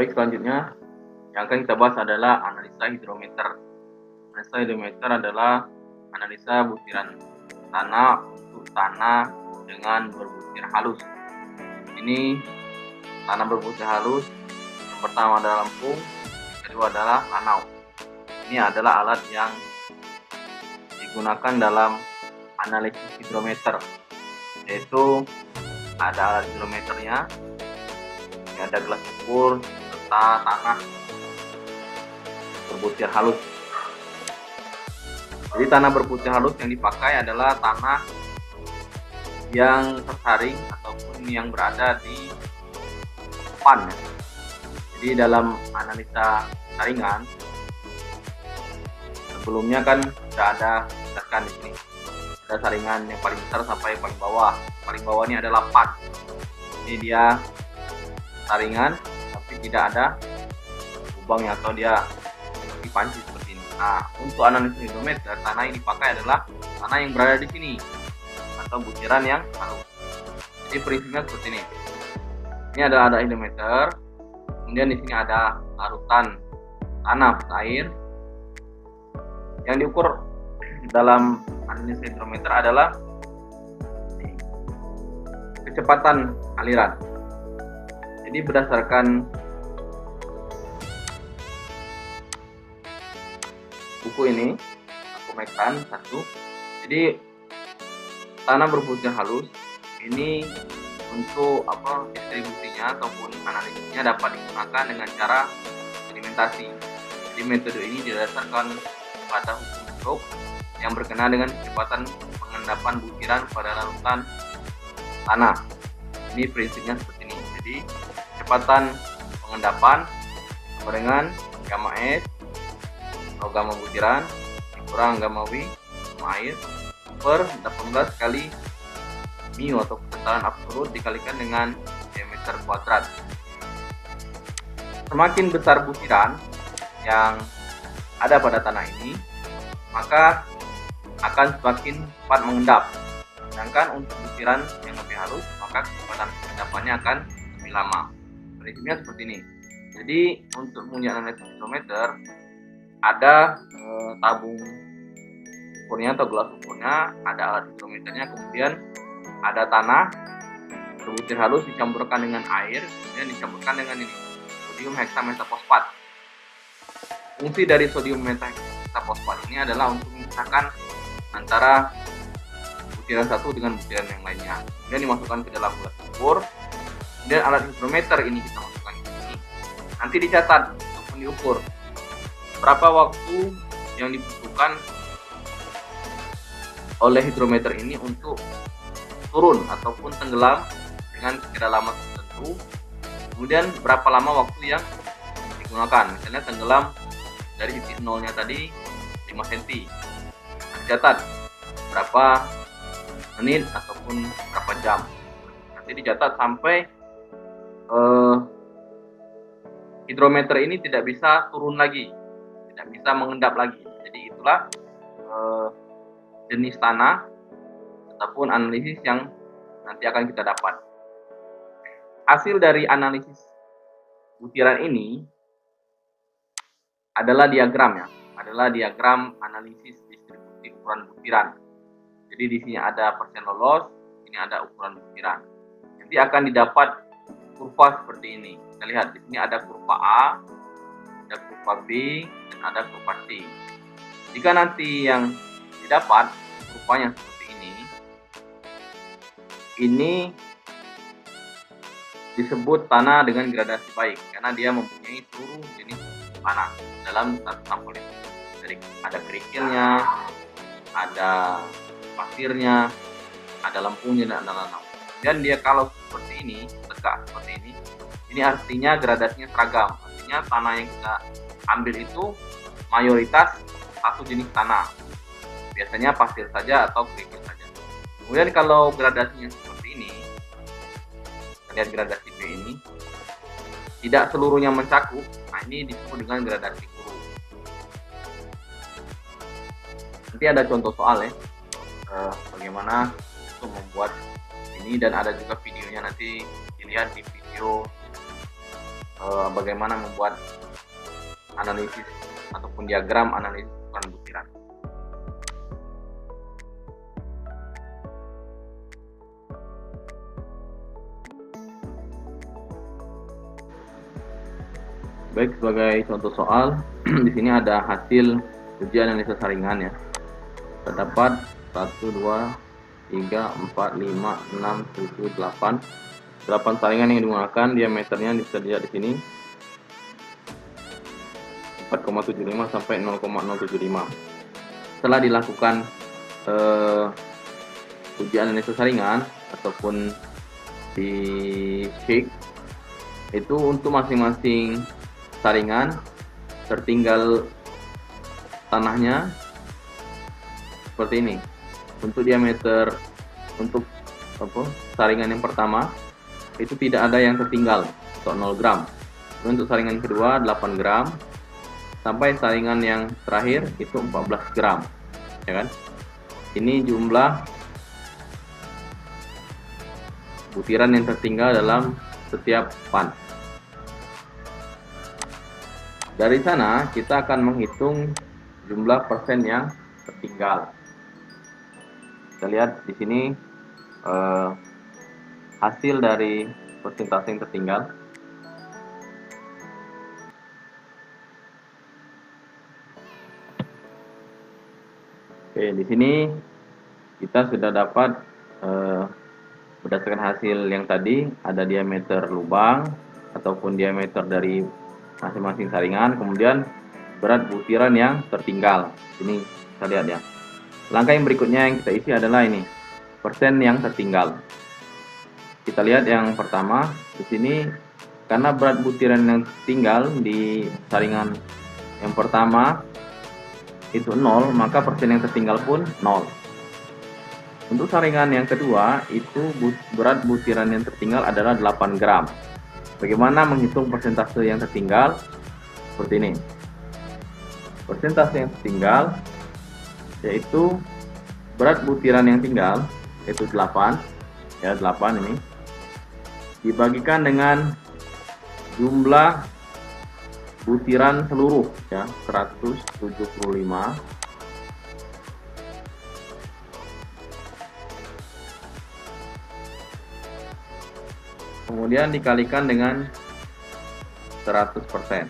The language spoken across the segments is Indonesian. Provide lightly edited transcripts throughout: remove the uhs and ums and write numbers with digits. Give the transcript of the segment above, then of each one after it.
Baik, selanjutnya yang akan kita bahas adalah analisa hidrometer. Analisa hidrometer adalah analisa butiran tanah untuk tanah dengan berbutir halus. Ini tanah berbutir halus, yang pertama adalah lempung, yang kedua adalah lanau. Ini adalah alat yang digunakan dalam analisis hidrometer, yaitu ada alat hidrometernya, ini ada gelas ukur serta tanah berbutir halus. Jadi tanah berbutir halus yang dipakai adalah tanah yang tersaring ataupun yang berada di depan. Jadi dalam analisa saringan sebelumnya kan sudah ada misalkan di sini ada saringan yang paling besar sampai paling bawah. Paling bawah ini adalah pan. Ini dia saringan tapi tidak ada lubangnya atau dia dipanci seperti ini. Nah, untuk analisis hidrometer, tanah yang dipakai adalah tanah yang berada di sini atau butiran yang halus. Jadi prinsipnya seperti ini. Ini ada hidrometer, kemudian di sini ada larutan tanah air. Yang diukur dalam analisis hidrometer adalah kecepatan aliran. Jadi berdasarkan buku ini, aku mekan satu. Jadi tanah berbutir halus ini untuk distribusinya ataupun analisisnya dapat digunakan dengan cara sedimentasi. Jadi metode ini didasarkan pada hukum Stokes yang berkenaan dengan kecepatan pengendapan butiran pada larutan tanah. Ini prinsipnya seperti ini. Jadi kecepatan pengendapan sama dengan gamma S atau gamma butiran kurang gamma W sama air per 18 kali mu atau kecepatan absolut dikalikan dengan diameter kuadrat. Semakin besar butiran yang ada pada tanah ini, maka akan semakin cepat mengendap. Sedangkan untuk butiran yang lebih halus, maka kecepatan pengendapannya akan lebih lama. Prinsipnya seperti ini. Jadi untuk punya analisis hidrometer ada tabung ukurnya atau gelas ukurnya, ada alat hidrometernya, kemudian ada tanah berbutir halus dicampurkan dengan air, kemudian dicampurkan dengan ini sodium heksametaposfat. Fungsi dari sodium heksametaposfat ini adalah untuk memisahkan antara butiran satu dengan butiran yang lainnya. Kemudian dimasukkan ke dalam gelas ukur. Kemudian alat hidrometer ini kita masukkan ke sini. Nanti dicatat ataupun diukur berapa waktu yang dibutuhkan oleh hidrometer ini untuk turun ataupun tenggelam dengan kedalaman tertentu. Kemudian berapa lama waktu yang digunakan. Misalnya tenggelam dari titik nolnya tadi 5 cm. Dicatat berapa menit ataupun berapa jam. Nanti dicatat sampai hidrometer ini tidak bisa turun lagi, tidak bisa mengendap lagi. Jadi itulah jenis tanah ataupun analisis yang nanti akan kita dapat. Hasil dari analisis butiran ini adalah diagram analisis distribusi ukuran butiran. Jadi di sini ada persen lolos, ini ada ukuran butiran. Nanti akan didapat kurva seperti ini. Kita lihat di sini ada kurva A, ada kurva B, dan ada kurva C. Jika nanti yang didapat kurvanya seperti ini disebut tanah dengan gradasi baik karena dia mempunyai seluruh jenis tanah dalam satu sampel itu. Jadi ada kerikilnya, ada pasirnya, ada lempungnya, dan ada lanau. Dan dia kalau seperti ini, tegak seperti ini artinya gradasinya seragam. Artinya tanah yang kita ambil itu mayoritas satu jenis tanah. Biasanya pasir saja atau kerikil saja. Kemudian kalau gradasinya seperti ini, lihat gradasi B ini, tidak seluruhnya mencakup. Nah, ini disebut dengan gradasi guru. Nanti ada contoh soal ya, bagaimana untuk membuat ini, dan ada juga videonya, nanti dilihat di video bagaimana membuat analisis ataupun diagram analisis ukuran butiran. Baik, sebagai contoh soal, di sini ada hasil uji analisa saringan ya. Terdapat 1, 2, 3, 4, 5, 6, 7, 8 saringan yang digunakan. Diameternya bisa dilihat di sini 4,75 sampai 0,075. Setelah dilakukan uji analisa saringan ataupun di shake, itu untuk masing-masing saringan tertinggal tanahnya seperti ini. Untuk diameter untuk saringan yang pertama itu tidak ada yang tertinggal atau 0 gram. Untuk saringan kedua 8 gram sampai saringan yang terakhir itu 14 gram, ya kan? Ini jumlah butiran yang tertinggal dalam setiap pan. Dari sana kita akan menghitung jumlah persen yang tertinggal. Kita lihat di sini hasil dari persentase yang tertinggal. Oke, di sini kita sudah dapat berdasarkan hasil yang tadi ada diameter lubang ataupun diameter dari masing-masing saringan, kemudian berat butiran yang tertinggal. Ini kita lihat ya. Langkah yang berikutnya yang kita isi adalah ini, persen yang tertinggal. Kita lihat yang pertama di sini, karena berat butiran yang tertinggal di saringan yang pertama itu 0, maka persen yang tertinggal pun 0. Untuk saringan yang kedua itu berat butiran yang tertinggal adalah 8 gram. Bagaimana menghitung persentase yang tertinggal? Seperti ini. Persentase yang tertinggal yaitu berat butiran yang tinggal, yaitu 8, ya 8 ini, dibagikan dengan jumlah butiran seluruh, ya 175. Kemudian dikalikan dengan 100%.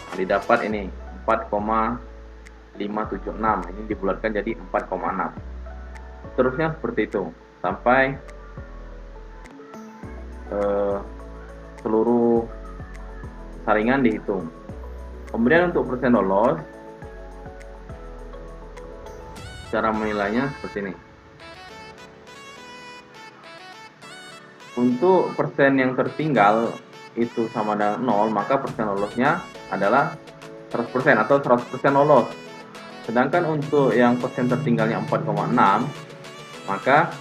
Nah, didapat ini 4,576. Ini dibulatkan jadi 4,6. Seterusnya seperti itu sampai seluruh saringan dihitung. Kemudian untuk persen lolos, cara menilainya seperti ini. Untuk persen yang tertinggal itu sama dengan 0, maka persen lolosnya adalah 100% atau 100% lolos. Sedangkan untuk yang persen tertinggalnya 4,6, maka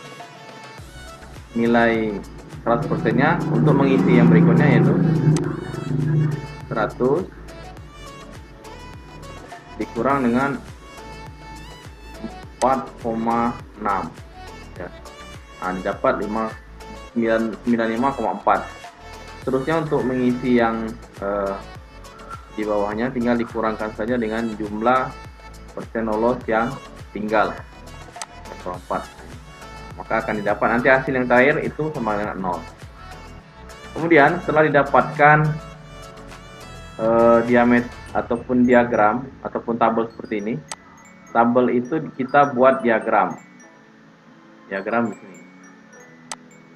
nilai 100%-nya untuk mengisi yang berikutnya yaitu 100 dikurang dengan 4,6, ya. Nah, dapat 95,4. Seterusnya untuk mengisi yang di bawahnya tinggal dikurangkan saja dengan jumlah persen lolos yang tinggal 4. Maka akan didapat nanti hasil yang terakhir itu sama dengan 0. Kemudian setelah didapatkan diameter ataupun diagram ataupun tabel seperti ini, tabel itu kita buat diagram di sini.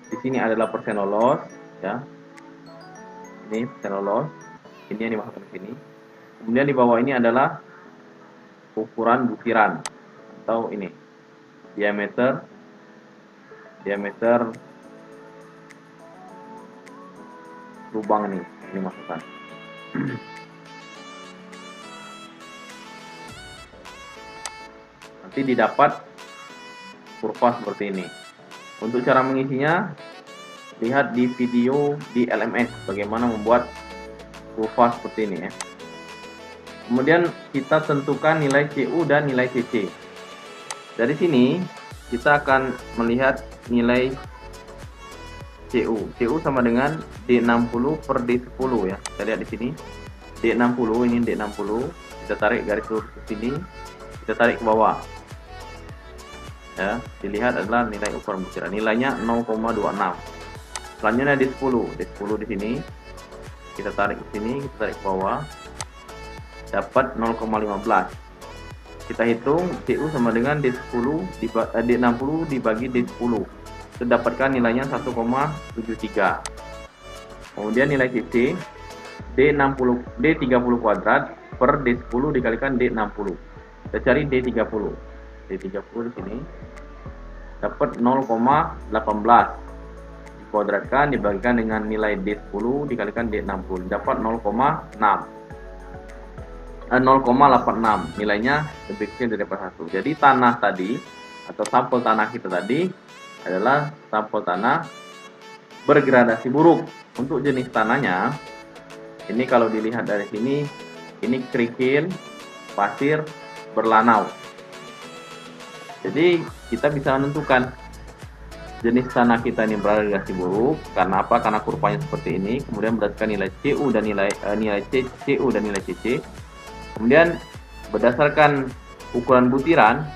Di sini adalah persen lolos, ya. Ini persen lolos. Ini yang dimasukkan ke sini. Kemudian di bawah ini adalah ukuran butiran atau ini diameter lubang ini dimasukkan. Nanti didapat kurva seperti ini. Untuk cara mengisinya, lihat di video di LMS bagaimana membuat kurva seperti ini, ya. Kemudian kita tentukan nilai CU dan nilai CC. Dari sini kita akan melihat nilai CU sama dengan D60 per D10 ya. Kita lihat di sini. D60 ini D60, kita tarik garis lurus ke sini, kita tarik ke bawah. Ya, dilihat adalah nilai ukuran butiran. Nilainya 0,26. Selanjutnya D10 di sini. Kita tarik ke sini, kita tarik ke bawah. Dapat 0,15. Kita hitung CU sama dengan D60 dibagi D10. Kita dapatkan nilainya 1,73. Kemudian nilai CC D30 kuadrat per D10 dikalikan D60. Kita cari D30 di sini dapat 0,18 dikuadratkan dibagikan dengan nilai D10 dikalikan D60 dapat 0,86. Nilainya lebih kecil daripada 1. Jadi tanah tadi atau sampel tanah kita tadi adalah sampel tanah bergradasi buruk. Untuk jenis tanahnya ini kalau dilihat dari sini, ini kerikil, pasir, berlanau. Jadi kita bisa menentukan jenis tanah kita ini bergradasi buruk karena apa? Karena kurvanya seperti ini. Kemudian berdasarkan nilai CU dan nilai CU dan nilai CC. Kemudian berdasarkan ukuran butiran,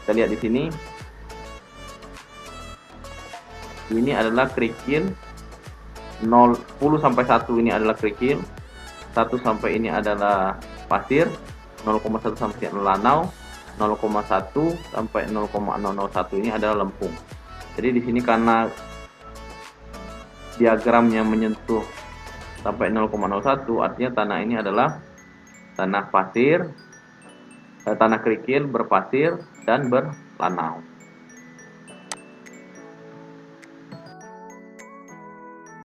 kita lihat di sini. Ini adalah kerikil. 10 sampai 1 ini adalah kerikil, 1 sampai ini adalah pasir, 0,1 sampai lanau, 0,1 sampai 0,001 ini adalah lempung. Jadi di sini karena diagramnya menyentuh sampai 0,01 artinya tanah ini adalah tanah pasir, tanah kerikil berpasir dan berlanau.